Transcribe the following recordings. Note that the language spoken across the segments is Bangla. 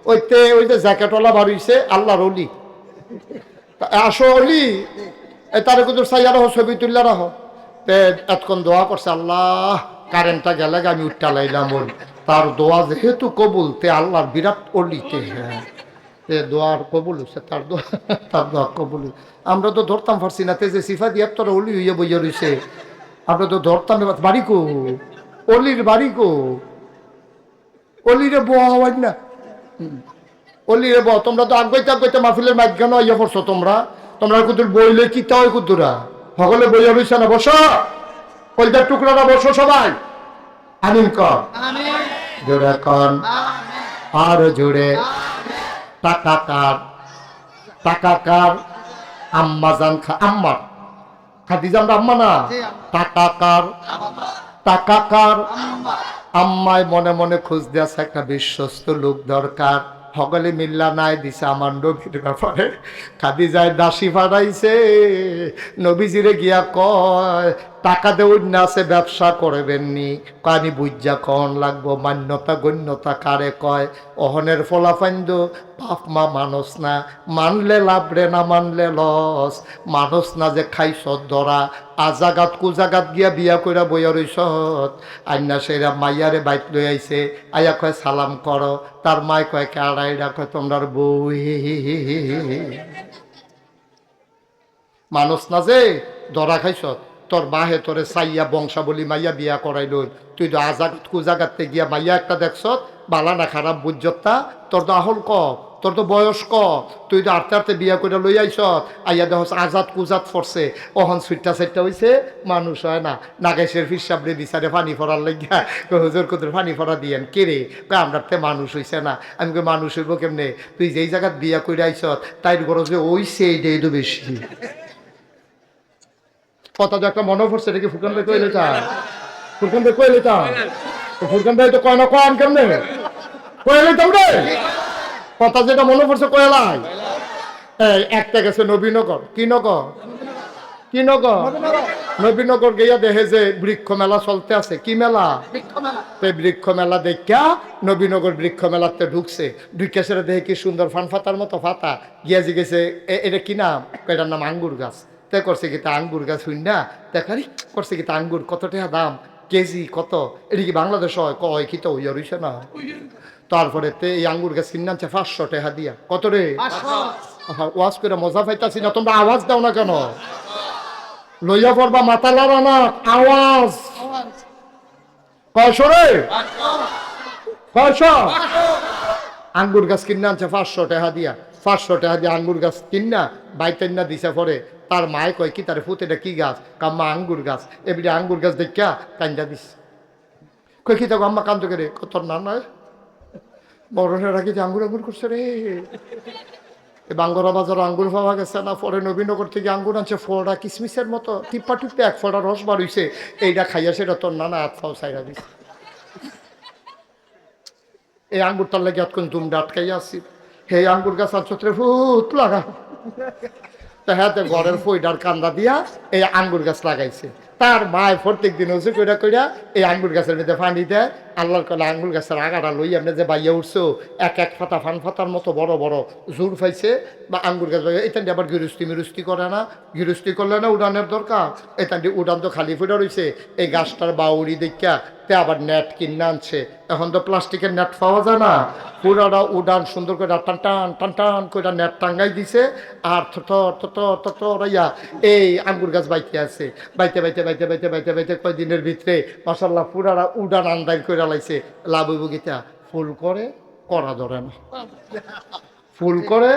ওই যে জ্যাকেটওয়ালা বাড়িছে আল্লাহর অলি, আসো অলি, তারে কুদুর সাইয়া রাখো, ছবি তুললে রাখো। এতক্ষণ দোয়া করছে, আল্লাহ কারেন্টটা গেলে আমি উঠটা লাইলাম ওই তার দোয়া যেহেতু কবুল, তে আল্লাহর বিরাট অলিতে, হ্যাঁ দোয়ার কবুল হচ্ছে, তার দোয়া কবুল। আমরা তো ধরতাম পারছি না, তে যে সিফা দিয়ে তোরা অলি হইয়া বইয়া রয়েছে, আমরা তো ধরতাম। বাড়ি কো অলির, বাড়ি কো অলিরে বোয়া হওয়ার না, অলিরে বহ। তোমরা তো আগাইতে মাহফিলের মাঝখানে ইয়ে করছো, তোমরা কুদুর বইলে কি তা হয় কুদুরা সকলে বইয়া রয়েছে না, বসো কলজার টুকরাটা বসো সবাই। আমিন কর, জোরে কন, আর জোরে। টাকা কার, টাকা কার? আম্মা জান, আম্মা খাদিজা, আমরা আম্মা না? টাকা কার? টাকা কার? আম্মায় মনে মনে খুঁজ দিয়েছে একটা বিশ্বস্ত লোক দরকার। সকলে মিল্লা নাই দিছে আমার নবীর ব্যাপারে। খাদিজায় দাসী ফাটাইছে, নবীজিরে গিয়া কয় টাকা দেউন না আছে, ব্যবসা করবেননি? কানি বুঝা কন লাগবো, মান্যতা গণ্যতা কারে কয়? অহনের ফলাফাইন্দ বাপ মা মানুষ না, মানলে লাভ রে, না মানলে লস। মানুষ না যে খাইছ ধরা, আজাগাত কুজাগাত গিয়া বিয়া কইরা বইয়া রইছত। আইনা সেরা মাইয়ারে বাইক লই আইছে, আয়া কয় সালাম করো। তার মায় কয় কাড়াইরা, কয় তোমরার বউ। মানুষ না যে ধরা খাইছত, তোর বাহে তোরে চাইয়া বংশাবলী মাইয়া বিয়া করাইল, তুই তো আজাগাত কুজাগাতে গিয়া মাইয়া একটা দেখছত, বালা না খারাপ বুঝতা, তোর তো আহল ক, তোর তো বয়স ক, তুই তো আটতে আটতে বিয়া করে লই আইস, আইয়া দেখ আজাদ কুজাত ফরছে, অহন সুইটটা সাইটটা হইছে, মানুষ হয় না। নাগেশের ফিসাবরে বিচারে পানি ফরার লাগিয়া হুজুর কুদুর পানি ফরা দিয়েন কে রে? আমরা তে মানুষ হইছে না। আমি কই মানুষ হইব কেমনে? তুই যেই জায়গাত বিয়া করে আইস তাই গরজ যে ওইছে, এইটাই তো বেশি। কথা তো একটা মনে পড়ছে, এটা কি ফুরকান ভাই কইলে তা? ফুরকান ভাই কইলে তা? ফুরকান ভাই তো কয় না, কন কেমনে কইলে তোমরা? কথা যেটা মনে পড়ছে কয়লাই। এই একটা গেছে নবীনগর, কি নগর? কি নগর? নবীনগর গিয়া দেখে যে বৃক্ষ মেলা চলতে আছে। কি মেলা? বৃক্ষ মেলা দেখা নবীনগর বৃক্ষ মেলাতে ঢুকছে। ঢুকে সেটা দেখে কি সুন্দর ফান ফাতার মতো ফাতা, গিয়া জিগেছে এটা কি নাম? এটার নাম আঙ্গুর গাছ। তে করছে কি তা আঙ্গুর গাছ হইন না, দেখারি করছে কি তা আঙ্গুর কত টাকা দাম, কেজি কত? এটা কি বাংলাদেশ হয়? কয় কি তো হইয়া রইছে না। তারপরে এই আঙ্গুর গাছ কিনে আনছে 500 টাকা দিয়া। কত রে? ওয়াজ করে মজা পাইতাছি না, তোমরা আওয়াজ দাও না কেন? লইয়া পড়বা মাথা লড়া না, আওয়াজ। কয়শো রে? কয়শো? আঙ্গুর গাছ কিনে আনছে 500 টাকা দিয়া। 500 টাকা দিয়ে আঙ্গুর গাছ কিনা বাইতেন না দিছে পরে। তার মায় কয় কি তার ফুতেটা কি গাছ? কাম্মা আঙ্গুর গাছ। এবারে আঙ্গুর গাছ দেখা কান্দা দিস। কয় কি থাকো আম্মা কান্দ করে? কত না নয় বড়রা কি আঙ্গুর আঙ্গুর করছে রে। বাঙ্গরা বাজার আঙ্গুর পাওয়া গেছে না, পরে নবীনগর থেকে আঙ্গুর আনছে ফোড়া কিসমিসের মতো, টিপ্পা টিপ্পে এক ফোড়া রস বার হইছে। এইটা খাইয়া সেটা তোর নানা হাত ফাও সাইরা দিছে। এই আঙ্গুরটার লাগে এতক্ষণ দুমটা আটকাইয়া আসছি। হে আঙ্গুর গাছ আনছত্রে ফুট লাগা, তা হ্যাঁ ঘরের ফইডার কান্দা দিয়া এই আঙ্গুর গাছ লাগাইছে। তার মায় প্রত্যেক দিন হচ্ছে কইরা কইরা এই আঙ্গুর গাছের মধ্যে পানি দেয়। আল্লাহর কলে আঙ্গুর গাছের আগাটা লই আপনি যে বাইয়া উঠছো, এক এক ফাতা ফান ফাতার মতো বড় বড় জোর পাইছে। বা আঙ্গুর গাছ এখান দিয়ে আবার গৃহস্থী মিরুস্তি করে না, গৃহস্থী করলে না উড়ানের দরকার। এখান দিয়ে উড়ান তো খালি ফুটা রয়েছে। এই গাছটার বাউরি দেখা তে আবার নেট কিনে আনছে। এখন তো প্লাস্টিকের নেট পাওয়া যায় না, পুরাটা উড়ান সুন্দর করে টান টান টান টান করে নেট টাঙ্গাই দিছে। আর থইয়া এই আঙ্গুর গাছ বাইতে আছে। বাইতে বাইতে বাইতে বাইতে বাইতে বাইতে কয়দিনের ভিতরে মাশাল্লাহ পুরাটা উড়ান আন্দাজ করে লাইছে। লাভ হইব গীতা ফুল করে করা ধরে না, ফুল করে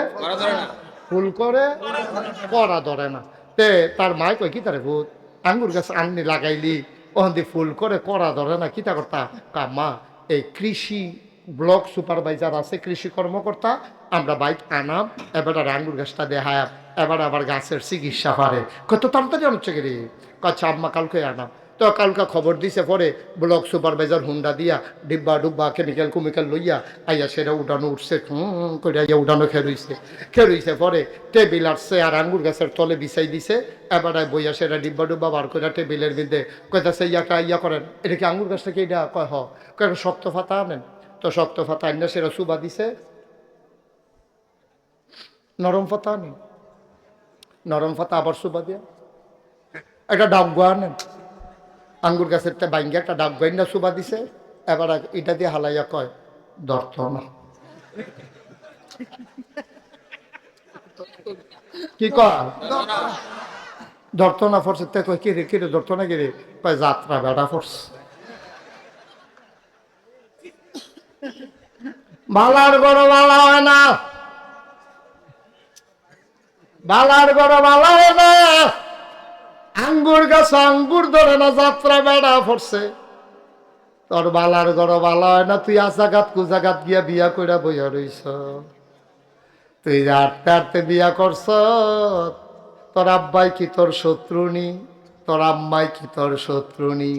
ফুল করে করা ধরে না। তে তার মায় কয় কি তারে ভূত আঙ্গুর গাছ আননি লাগাইলি, ওখান দিয়ে ফুল করে করা ধরে না, কিতা করতা? কামা এই কৃষি ব্লক সুপারভাইজার আছে, কৃষি কর্মকর্তা, আমরা বাইক আনাম, এবার আঙ্গুর গাছটা দেখায়, এবার আবার গাছের চিকিৎসা করে। কত তাড়াতাড়ি আনছে গেলে কাছে আম্মা কালকে আনাম। তো কালকা খবর দিছে পরে ব্লক সুপারভাইজার হুন্ডা দিয়া ডিব্বা ডুব্বা কেমিক্যাল কুমিক্যাল লইয়া আইয়া সেটা উঠানো উঠছে, করে আইয়া উঠানো খেরুইছে পরে টেবিল আসছে আর আঙ্গুর গাছের তলে বিছাই দিছে। এবার বইয়া সেটা ডিব্বা ডুব্বা বার করে টেবিলের মধ্যে কইতাছে ইয়াটা ইয়া করেন, এটা কি আঙ্গুর গাছটা কি? এটা কয় হ, কয় শক্ত ফাতা আনেন। তো শক্ত ফাতা আইনা সেটা চুবা দিছে, নরম পাতা নেই, নরম পাতা আবার সুবা দিয়া একটা ডাব গোয়া নেন, আঙ্গুর গাছের বাইঙ্গে একটা ডাব গাইন্ডা সুবা দিছে, এবার এটা দিয়ে হালাইয়া কয় ধরত না। কি কয় ধরত না ফরছে, তে কয় কিরে কিরে ধরত না কিরে, কয় যাত্রা বেড়া ফরছে। বালার গড় বালা হয় না, বালার গড় বালা হয় না, আঙ্গুর গাছ আঙ্গুর ধরে না, যাত্রা বেড়া ফরছে। তোর বালার গড় বালা হয় না, তুই আজাগাত কুজাগাত গিয়া বিয়া কইরা বইয়া রইছ, তুই যে আটতে আটতে বিয়া করছ, তোর আব্বাই কি তোর শত্রুনি, তোর আম্মাই কি তোর শত্রুনি,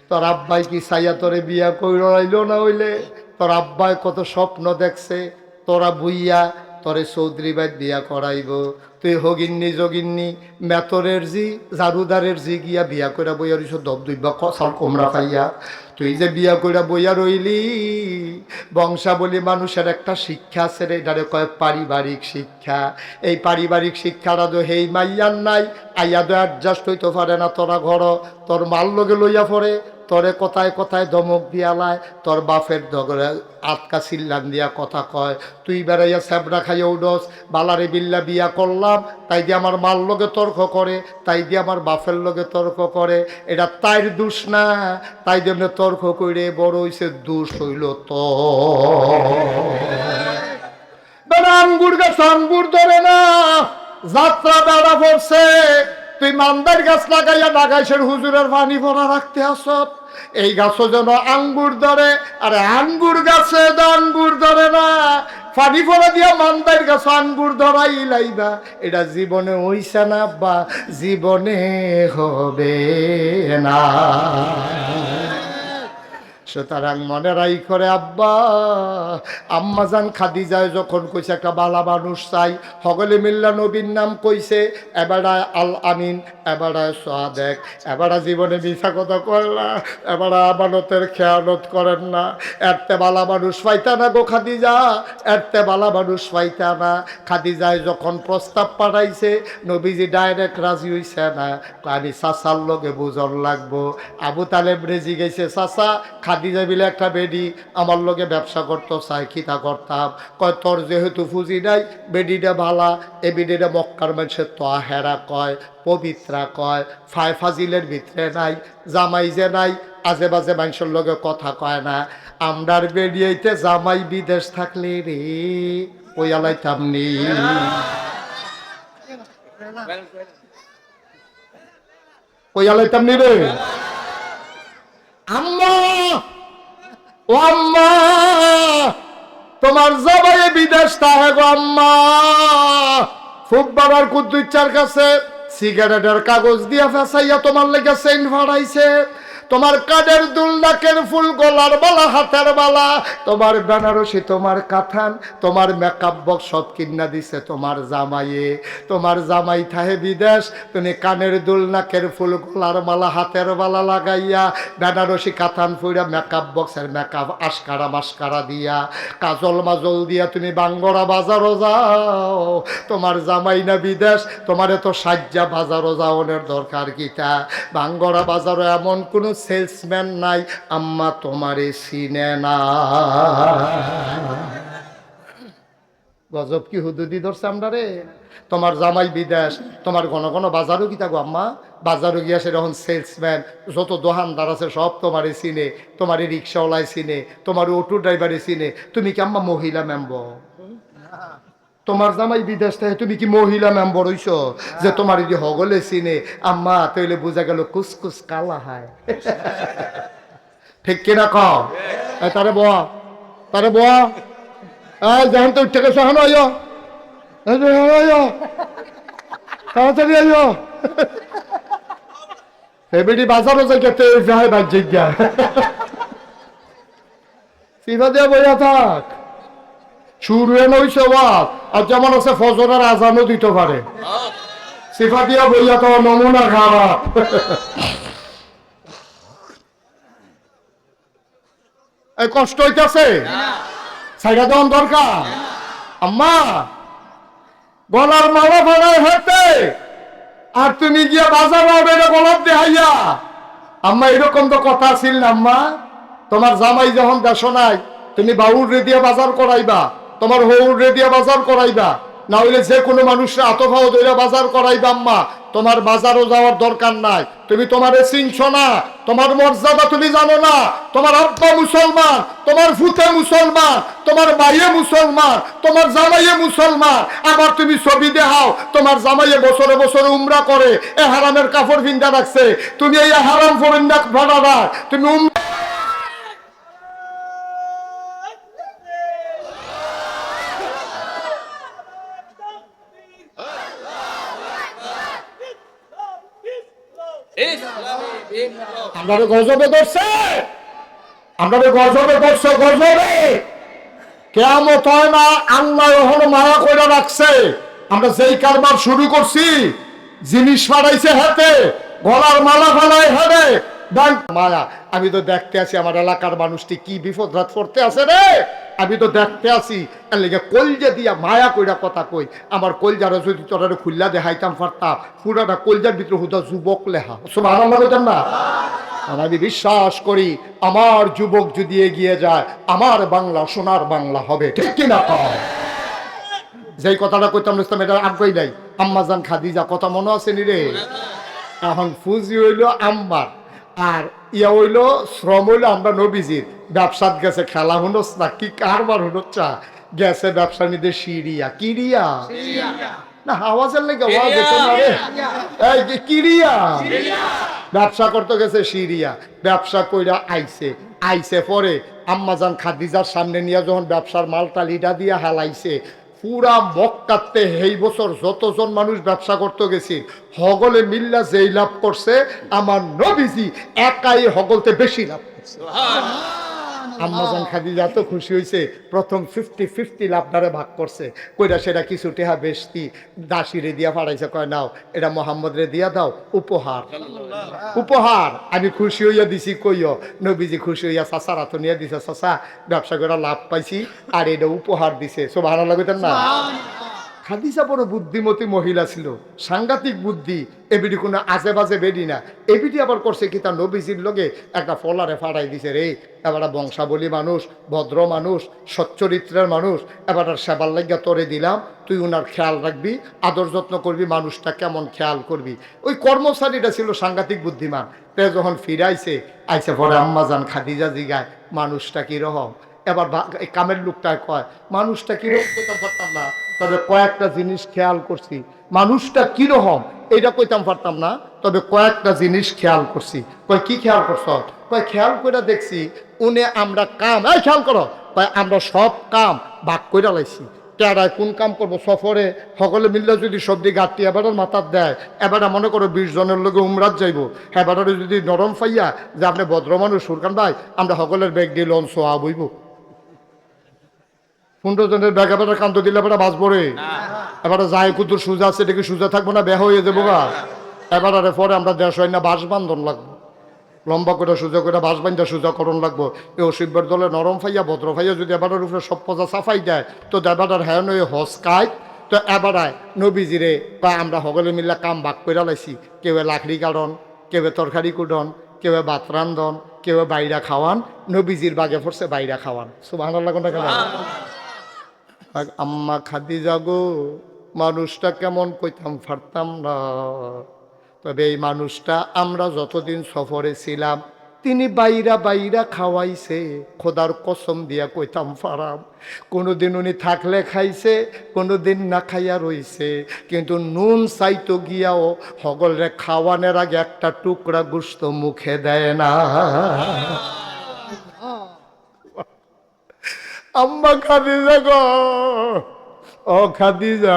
তোর আব্বাই কি চাইয়া তোরে বিয়া কইরা রইল না হইলে, তোর আব্বাই কত স্বপ্ন দেখছে তোরা বুইয়া তোরে চৌধুরী বাইত বিয়া করাইব, তুই হগিন্নি যোগিন্নি মেতরের জি জারুদারের জি গিয়া বিয়া কইরা বইয়া রইছ, দব দুইবা কসাল কোমরা খাইয়া। তুই যে বিয়া কইরা বইয়া রইলি, বংশাবলী মানুষের একটা শিক্ষা আছে রে, এটারে কয় পারিবারিক শিক্ষা। এই পারিবারিক শিক্ষাটা তো হেই মাইয়ার নাই, আইয়া তো অ্যাডজাস্ট হইতে পারে না, তোরা ঘর তোর মাল লগে লইয়া পড়ে, তোরে কথায় কথায় ধমক দিয়ালায়, তোর বাপের দগরে আটকা চিল্লান দিয়া কথা কয়, তুই বেড়াইয়া স্যাবরা খাইয়া উডস, বালারে বিল্লা বিয়া করলাম তাই দিয়ে আমার মাল লগে তর্ক করে, তাই দিয়ে আমার বাপের লগে তর্ক করে, এটা তাইর দোষ না, তাই দিয়ে তর্ক করে বড় হইছে, দোষ হইল তো আঙ্গুর গাছ আঙ্গুর ধরে না, যাত্রা বেড়া পড়ছে, তুই মান্দার গাছ লাগাইয়া নাগাইশের হুজুরের পানি ভরা রাখতে আস, এই গাছও যেন আঙ্গুর ধরে, আরে আঙ্গুর গাছে আঙ্গুর ধরে না, পানি ভরা দিয়া মান্দার গাছ আঙ্গুর ধরাই লাইবা, এটা জীবনে হইছে না বা জীবনে হবে না। সুতরাং মনে রাই করে আব্বা আম্মাজান খাদিজায় যখন কইছে একটা বালা মানুষ চাই, সকলে মিল্লা নবীর নাম কইছে, এবারায় আল আমিন, এবারায় সাদেক, এবারা জীবনে মিছা কথা কয়লা, এবারা আমানতের খেয়ানত করেন না, এরতে বালা মানুষ পাইতা না গো খাদিজা, এরতে বালা মানুষ পাইতা না। খাদিজায় যখন প্রস্তাব পাঠাইছে, নবীজি ডাইরেক্ট রাজি হইছে না, আমি চাচার লগে বুঝন লাগবো। আবু তালেব রেজি গেছে, চাচা খাদিজা বিলে একটা বেডি আমার লগে ব্যবসা করতো, চাই খিতা করতাম, কয় তোর যেহেতু ফুজি নাই, বেডিটা ভালা, এ বেডিটা মক্কার মানুষের তোয়াহেরা কয়, পবিত্রা কয়, ফাজিলের ভিতরে নাই, জামাই যে নাই, আজে বাজে মানুষের লগে কথা কয় না। আমরার বেরিয়েতে জামাই বিদেশ থাকলে রে ওই আলাইতাম নি, ওই আলাইতাম নি রে। আম্মা ও আম্মা, তোমার জামাই বিদেশ থাকে গো আম্মা, খুব বাবার কুদ্দুচ্চার কাছে সিগারেটের কাগজ দিয়া ফেসাইয়া তোমার লেগে চেইন ফাড়াইছে, তোমার কাদের দুল, নাকের ফুল, গলার বালা, হাতের বালা, তোমার বেনারসি, তোমার কাথান, তোমার মেকআপ বক্স সব কিনা দিছে তোমার জামাইয়ে। তোমার জামাই থাহে বিদেশ, তুমি কানের দুল, নাকের ফুল, গলার মালা, হাতের বালা লাগাইয়া, বেনারসি কাথান ফুইরা, মেকআপ বক্সের মেকআপ আশকারা মাস্কারা দিয়া, কাজল মাজল দিয়া তুমি বাঙ্গরা বাজারও যাও, তোমার জামাই না বিদেশ, তোমার এত সাজ্জা বাজারও যাওয়ার দরকার কিটা? বাঙ্গরা বাজারও এমন কোনো সেলসম্যান নাই আম্মা তোমারে চিনে না। গজব কি হুদুদি ধরছে আমরা রে। তোমার জামাই বিদেশ, তোমার ঘন ঘন বাজারও কি থাকো আম্মা, বাজারও গিয়া সেরকম সেলসম্যান যত দোকানদার আছে সব তোমারে চিনে, তোমারে রিক্সাওয়ালায় চিনে, তোমার অটো ড্রাইভারে চিনে, তুমি কি আম্মা মহিলা মেম্বর? তোমার জামাই বিদেশ থেকে তুমি কি মহিলা মেম্বর হইছ যে তোমার যদি হগলে চিনে আম্মা? তাইলে বোঝা গেল কুসকুস কালা হয়। ঠিক কিনা কও? তারে বয়া, তারে বয়া, যখন তো উঠে গেছো এখন আইও, তাড়াতাড়ি আইও, এবিডি বাজারও যাই কেতে যাই বাজ্যিক গা সিফা দিয়া বইয়া থাক, শুরু হইছে ওয়াজ, আর যেমন আছে ফজরের আজানও দিতে পারে, সিফা দিয়া বইয়া তো নমুনা খারাপ। এই কষ্ট হইতেছে, সাইডা দেওয়ার দরকার। আম্মা গলার মালা বানায় হেঁটে, আর তুমি গিয়া বাজার এটা গলার দেহাইয়া। আম্মা এরকম তো কথা ছিল না আম্মা। তোমার জামাই যখন দেশ নাই, তুমি বাউল রে দিয়া বাজার করাইবা, তোমার হৌর রে দিয়া বাজার করাইবা, না হইলে যে কোনো মানুষরা আতফাও দইরা বাজার করাইবা। আম্মা তোমার বাজারও যাওয়ার দরকার নাই, তুমি তোমারে চিনছো না, তোমার মর্যাদা তুমি জানো না। তোমার আব্বা মুসলমান, তোমার ফুতে মুসলমান, তোমার মাইয়ে মুসলমান, তোমার জামাইয়ে মুসলমান, আবার তুমি ছবি দেখাও তোমার জামাইয়ে বছরে বছরে উমরা করে, এ হারামের কাপড় ভিন্দা রাখছে, তুমি এই হারাম ফরিন্দা ভাড়া, তুমি আমরা গজবে ধরছে, আমরা গজবে ধরছে, গজবে কেয়ামত হয় না, আল্লাহ ওখানে মায়া করে রাখছে। আমরা যেই কারবার শুরু করছি, জিনিস ফাড়াইছে হাতে, গলার মালা ফালাই হাতে মায়া। আমি তো দেখতে আছি আমার এলাকার মানুষটি কি বিপদ রাত করতে আছে রে, আমি তো দেখতে আছি। এর লেগে কলজা দিয়া মায়া কইরা কথা কই, আমার কলজারা যদি তোরা খুল্লা দেখাইতাম পারতাম, পুরাটা কলজার ভিতরে হুদা যুবক লেখা। সুবহানাল্লাহ বলতেন না? আর আমি বিশ্বাস করি আমার যুবক যদি এগিয়ে যায়, আমার বাংলা সোনার বাংলা হবে, ঠিক কিনা? যেই কথাটা কইতাম এটা আগ্রহী নাই। আম্মাজান খাদিজা কথা মনে আছে নি রে? এখন ফুজি হইল আম্মার, আর ইয়া হইল শ্রম হইলো আমরা নবীজির। ব্যবসাত গেছে, খেলা হুনস না কি কারবার হুনচ্ছা গেছে ব্যবসা নিতে সিরিয়া। কিরিয়া না আওয়াজের লেগে কিরিয়া ব্যবসা করতে গেছে সিরিয়া। ব্যবসা কইরা আইছে পরে আম্মাজান খাদিজার সামনে নিয়ে যখন ব্যবসার মালটা লিডা দিয়া হালাইছে, পুরা মক্কাতে এই বছর যতজন মানুষ ব্যবসা করতে গেছি হগলে মিল্লা যেই লাভ করছে, আমার নবীজি একাই হগলতে বেশি লাভ করছে। আম্মাজান খাদিজা এত খুশি হয়েছে, প্রথম 50-50 লাভদারে ভাগ করছে। কইরা সেটা কিছু টেহা বেশি দাসিরে দিয়া পাঠাইছে, কয় নাও এটা মোহাম্মদ রে দিয়া দাও, উপহার। উপহার আমি খুশি হইয়া দিছি, কইও নবীজি খুশি হইয়া চাচার হাতে নিয়ে দিছে, চাচা ব্যবসা করে লাভ পাইছি, আর এটা উপহার দিছে। সব ভালো লাগতেন না? খাদিজা বড় বুদ্ধিমতী মহিলা ছিল, সাংঘাতিক বুদ্ধি। এবিডি কোনো আজে বাজে বেডি না। এবিডি আবার করছে কি, তার নবীজির লগে একটা ফলারে ফাড়াই দিছে, রে এবার বংশাবলী মানুষ, ভদ্র মানুষ, সচ্চরিত্রের মানুষ, এবার সেবার লাগিয়া তোরে দিলাম, তুই ওনার খেয়াল রাখবি, আদর যত্ন করবি, মানুষটা কেমন খেয়াল করবি। ওই কর্মচারীটা ছিল সাংঘাতিক বুদ্ধিমান। তে যখন ফিরাইছে আইসে পরে আম্মাজান খাদিজা জিগায় মানুষটা কিরকম। এবার কামের লোকটায় কয় মানুষটা কিরকম কইতাম পারতাম না, তবে কয়েকটা জিনিস খেয়াল করছি। মানুষটা কিরকম এটা কইতাম পারতাম না, তবে কয়েকটা জিনিস খেয়াল করছি। কয় কি খেয়াল করছ? কয় খেয়াল করে দেখছি উনি আমরা কাম, এই খেয়াল করো, কয় আমরা সব কাম ভাগ করে লাইছি। কেডায় কোন কাম করবো, সফরে সকলে মিললে যদি সবজি গাঁটটি এবার মাথার দেয়, এবার মনে করো 20 জনের লোকে উমরাত যাইব, এবার যদি নরম ফাইয়া যে আপনি ভদ্র মানুষ সুরকান ভাই আমরা সকলের ব্যাগ দিয়ে লন সোয়া বইব, 15 জনের ব্যাগ এবার কান্ত দিলে এবার বাঁচবো রে। এবারে যাই কুতুর সোজা আছে, এটা কি সোজা থাকবো না বেহ হয়ে যাবো গা। এবার পরে আমরা দেশ হয় না বাঁশ বান্ধন লাগবো, লম্বা করে সোজা করে বাঁশ বান্ধা সোজা করণ লাগবো। এই অসিব্যের দলে নরম ফাইয়া ভদ্র ফাইয়া যদি এবারের উপরে সব পজা সাফাই দেয়, তো এবার হ্যাঁ নয় হসকায়। তো এবারায় নবীজিরে বা আমরা সকলে মিল্লা কাম ভাগ করে লাইছি। কেউ লাকড়ি কাটন, কেউ তরকারি কুটন, কেউ ভাত রান্ধন, কেউ বাইরা খাওয়ান। নবীজির বাগে পড়ছে বাইরা খাওয়ান। সুবহানাল্লাহ কোনটা কেন? আম্মা খাদিজা গো মানুষটা কেমন কইতাম পারতাম না, তবে এই মানুষটা আমরা যতদিন সফরে ছিলাম তিনি বাইরা বাইরা খাওয়াইছে, খোদার কসম দিয়া কইতাম পারাম। কোনোদিন উনি থাকলে খাইছে, কোনোদিন না খাইয়া রইছে, কিন্তু নুন চাইতো গিয়াও হগলরে খাওয়ানোর আগে একটা টুকরা গোশত মুখে দেয় না। আম্মা খাদিজা গো, ও খাদিজা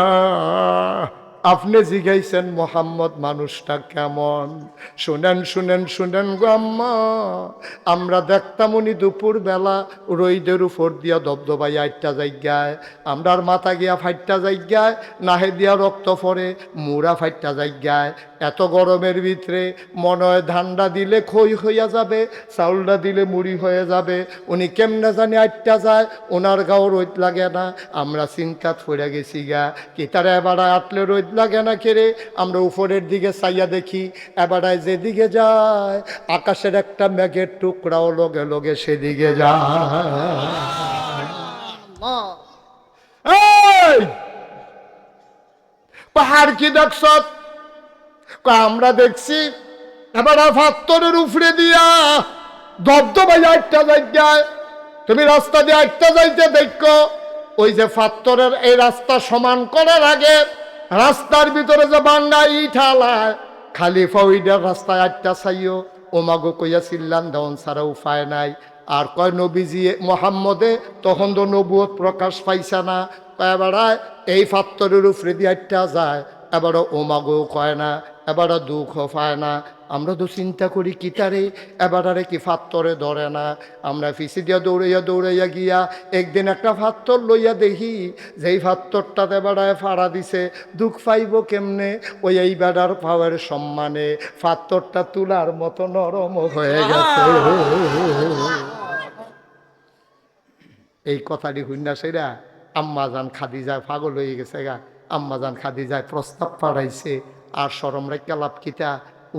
আপনি জিজ্ঞাইছেন মোহাম্মদ মানুষটা কেমন। শুনেন শুনেন শুনেন গো আম্মা, আমরা দেখতাম উনি দুপুর বেলা রইদের উপর দিয়া দবদবাই আটটা জায়গায়, আমরার মাথা গিয়া ফাইটটা জায়গায়, নাহে দিয়া রক্ত পড়ে, মুড়া ফাইটটা জায়গায়। এত গরমের ভিতরে মনে হয় ধানটা দিলে খই হইয়া যাবে, চাউলটা দিলে মুড়ি হয়ে যাবে। উনি কেমনে জানি আটটা যায়, ওনার গাও রোদ লাগে না। আমরা চিন্তাত পড়ে গেছি গা, কি তারা এবারে আটলে রোদ লাগে না কেড়ে। আমরা উপরের দিকে চাইয়া দেখি, এবারায় যেদিকে যায় আকাশের একটা মেঘের টুকরাও লগে লগে সেদিকে যায়। এই পাহাড় কি দেখছ? আমরা দেখছি এবার পাথরের উপরে দিয়া দবদবাই আটটা জায়গায়। তুমি রাস্তা দিয়ে আটটা যাইতে দেখো, ওই যে পাথরের এই রাস্তা সমান করার আগে রাস্তার ভিতরে যে বাঙ্গা ইট হালায়, খালি ফাউইডার রাস্তায় আটটা চাইও। ওমাগো কইয়া চিল্লান দেওয়ান ছাড়া উপায় নাই। আর কয় নবীজি মোহাম্মদে তখন তো নবুয়ত প্রকাশ পাইছে না, এবারায় এই পাথরের উপরে দিয়ে আটটা যায়। এবারও ওমাগো কয় না, এবারও দুঃখ পায় না। আমরা তো চিন্তা করি কিতারে এবারে কি পাথরে ধরে না। আমরা ফিসি দিয়া দৌড়াইয়া দৌড়াইয়া গিয়া একদিন একটা পাথর লইয়া দেখি, যেই পাথরটাতে বেড়ায় ফাড়া দিছে। দুঃখ পাইব কেমনে? ওই এই বেড়ার পাওয়ার সম্মানে পাথরটা তুলার মতো নরম হয়ে গেছে। এই কথাটি হুন্না সেরা আম্মাজান খাদিজায় পাগল হয়ে গেছে গা। আম্মাজান খাদিজায় প্রস্তাব পাঠাইছে, আর শরম রেখা লাভ কিতা,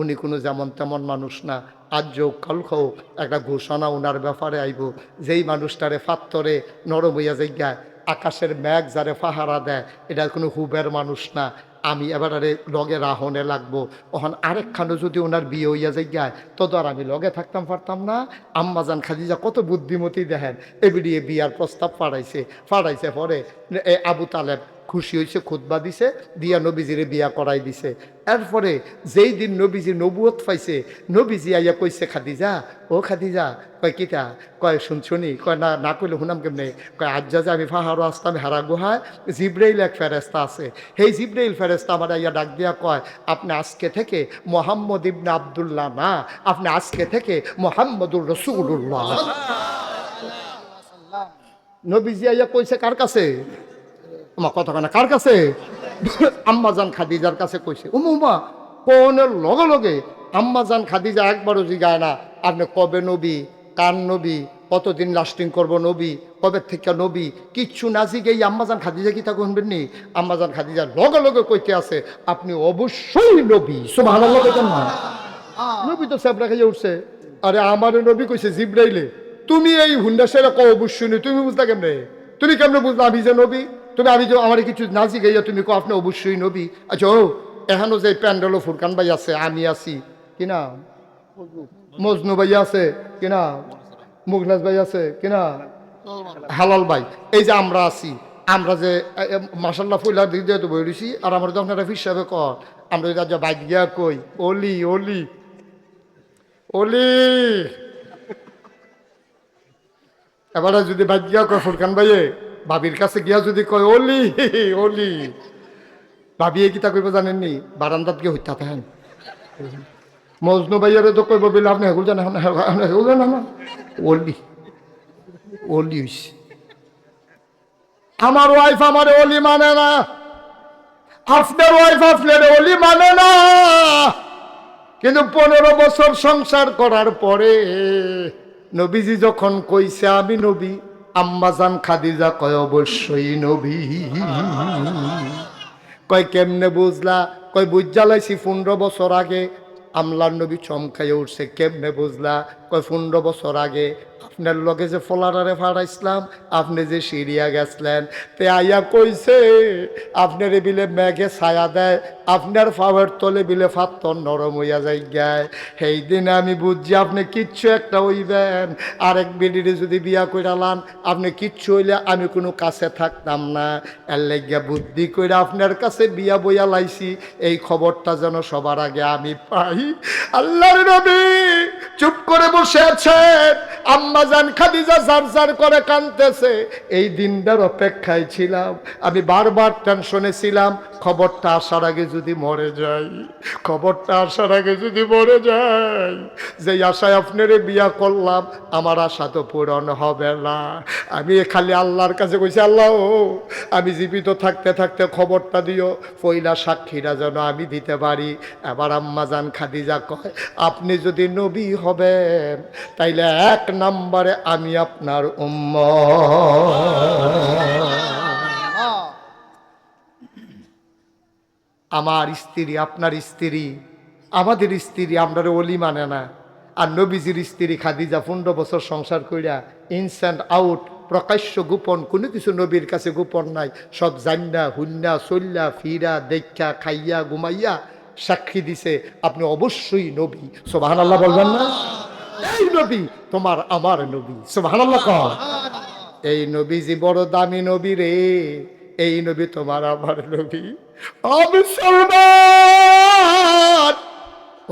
উনি কোনো যেমন তেমন মানুষ না। আজ যোগ কাল হোক একটা ঘোষণা উনার ব্যাপারে আইব, যেই মানুষটারে পাথরে নরম হইয়া যাইগায়, আকাশের মেঘ যারে পাহারা দেয়, এটা কোনো হুবের মানুষ না। আমি এবারে লগে রাহনে লাগবো। ওখান আরেকখানে যদি ওনার বিয়ে হইয়া যাইগায়, তত আর আমি লগে থাকতাম পারতাম না। আম্মাজান খাদিজা কত বুদ্ধিমতী দেখেন, এবিডিয়ে বিয়ার প্রস্তাব পাঠাইছে পরে আবু তালেব খুশি হয়েছে, খুতবা দিছে, দিয়া নবীজিরে বিয়া করাই দিছে। এরপরে যেই দিন নবীজি নবুয়ত পাইছে, নবীজি আইয়া কইছে খাদিজা, ও খাদিজা, কয় কিতা? কয় শুনছনি? কয় না, না কইলে শুনাম কেমনে? কয় আজ যে আমি পাহাড়ও আসতাম হেরা গুহায়, জিব্রাইল এক ফেরেস্তা আছে, সেই জিব্রাইল ফেরেস্তা আমার আইয়া ডাক দিয়া কয়, আপনি আজকে থেকে মোহাম্মদ ইবনে আবদুল্লাহ না, আপনি আজকে থেকে মোহাম্মদুর রসুল্লাহ। নবীজি আইয়া কইছে কার কাছে? আমার কথা কেনা কার কাছে? আম্মাজান খাদিজার কাছে কইছে। উমা কোনের লগে লগে আম্মাজান খাদিজা একবারও জিগায় না আপনি কবে নবী, কার নবী, কতদিন লাস্টিং করব নবী, কবে থেকে নবী, কিচ্ছু না জিগেই আম্মাজান খাদিজা কি তা শুনবেন নি? আম্মাজান খাদিজা লগে লগে কইতে আছে আপনি অবশ্যই নবী। সুবহানাল্লাহ কইতেন না? নবী তো সাবরা খাইয়া উঠছে। আরে আমার নবী কইছে জিব্রাইলে, তুমি এই হুন্ডা সেরা কো অবশ্যই নবী, তুমি বুঝলা কেমনে? তুমি কেমনে বুঝলা আমি যে নবী? তুমি আমি যে আমার কিছু নাচি গাইয়া তুমি কো আপনি অবশ্যই নবী। আচ্ছা ও এখানো যে প্যান্ডেলও ফুরকান ভাই আছে, আমি আছি কিনা, মজনু ভাই আছে কিনা, মুখলাস ভাই আছে কিনা, হালাল ভাই, এই যে আমরা আছি, আমরা যে মাসাল্লাহ ফুলার দিক দিয়ে তো বই রয়েছি। আর আমার যখন একটা হিসাবে কর, আমরা যদি বাইক গিয়া কই অলি অলি অলি, এবারে যদি বাইক গিয়া কয় ফুরকান ভাইয়ে, ভাবির কাছে গিয়া যদি কয় অলি অলি, ভাবি এই কিতা কইব জানেননি? বারান্দাত গিয়ে হইতা থাকেন। মজনু ভাইয়ারে তো কইব বলে আপনি হেগুল জানেন, হেগুল জানেন না, অলি অলি হইছে। আমার ওয়াইফ আমার অলি মানে না, আপনার ওয়াইফ আপনার অলি মানে না। কিন্তু 15 বছর সংসার করার পরে নবীজি যখন কইছে আমি নবী, আম্মাজান খাদিজা কয় অবশ্যই নবী। কয় কেমনে বুঝলা? কয় বুঝালাইছি 15 বছর আগে। আমলার নবী চমকাইয়া উঠছে, কেমনে বুঝলা? কয় 15 বছর আগে আপনার লগে যে ফলারারে ফাড়াইছিলাম, আপনি যে সিরিয়া গেছিলেন, তে আইয়া কইছে আপনার বিলে মেঘে ছায়া দেয়, আপনার ফাওয়ার তলে বিলে ফাত্তর নরম হইয়া যাই গায়। সেই দিনে আমি বুঝছি আপনি কিচ্ছু একটা হইবেন। আরেক বেডিরে যদি বিয়া কইরালান, আপনি কিচ্ছু হইলে আমি কোনো কাছে থাকতাম না। এর লাগিয়া বুদ্ধি কইরা আপনার কাছে বিয়া বইয়া লাইছি, এই খবরটা যেন সবার আগে আমি পাই। আল্লাহর নবী চুপ করে বসে আছেন, আম্মা জান খাদিজা জারজার করে কাঁদতেছে। এই দিনটার অপেক্ষায় ছিলাম। আমি বারবার টেনশনে ছিলাম, খবরটা আসার আগে যদি মরে যাই, খবরটা আসার আগে যদি মরে যাই। যে আশায় আপনারে বিয়া করলাম, আমার আশা তো পূরণ হবে না। আমি খালি আল্লাহর কাছে কইছি, আল্লাহ আমি জীবিত থাকতে থাকতে খবরটা দিও, পয়লা সাক্ষীরা যেন আমি দিতে পারি। এবার আম্মা জান খাদিজা কয়, আপনি যদি নবী হবেন তাইলে 1 নম্বরে আমি আপনার উম্মত। আমার স্ত্রী, আপনার স্ত্রী, আমাদের স্ত্রী আমরা ওলি মানে না। আর নবীজির স্ত্রী খাদিজা 15 বছর সংসার কইরা ইনস্ট্যান্ট আউট, প্রকাশ্য গোপন কোনো কিছু নবীর কাছে গোপন নাই। সব জান্না হুন্না চল্লা ফিরা দেখা খাইয়া ঘুমাইয়া সাক্ষী দিছে আপনি অবশ্যই নবী। সুবহানাল্লাহ বলবেন না? এই নবী তোমার আমার নবী। সুবহানাল্লাহ কর। এই নবীজি বড় দামি নবী রে, এই নবী তোমার আমার নবী। ও মুসলমান,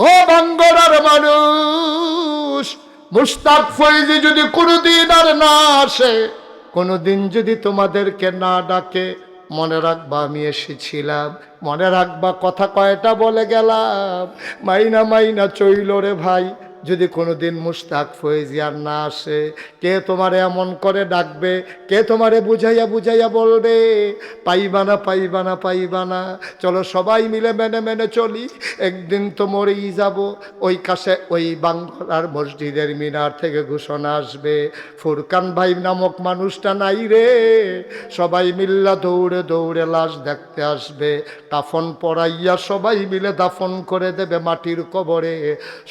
ও বাঙ্গরার মানুষ, মুশতাক ফৈজি যদি কোনোদিন আর না আসে, কোনোদিন যদি তোমাদেরকে না ডাকে, মনে রাখবা আমি এসেছিলাম। মনে রাখবা কথা কয়টা বলে গেলাম। মাইনা মাইনা চইল রে ভাই। যদি কোনোদিন মুশতাক ফৈজি আর না আসে, কে তোমারে এমন করে ডাকবে, কে তোমারে বুঝাইয়া বুঝাইয়া বলবে পাইবা না পাইবা না পাইবা না। চলো সবাই মিলে মেনে মেনে চলি, একদিন তো মরেই যাব। ওই কাছে ওই বাংলার মসজিদের মিনার থেকে ঘোষণা আসবে, ফুরকান ভাই নামক মানুষটা নাই রে। সবাই মিল্লা দৌড়ে দৌড়ে লাশ দেখতে আসবে, কাফন পরাইয়া সবাই মিলে দাফন করে দেবে মাটির কবরে।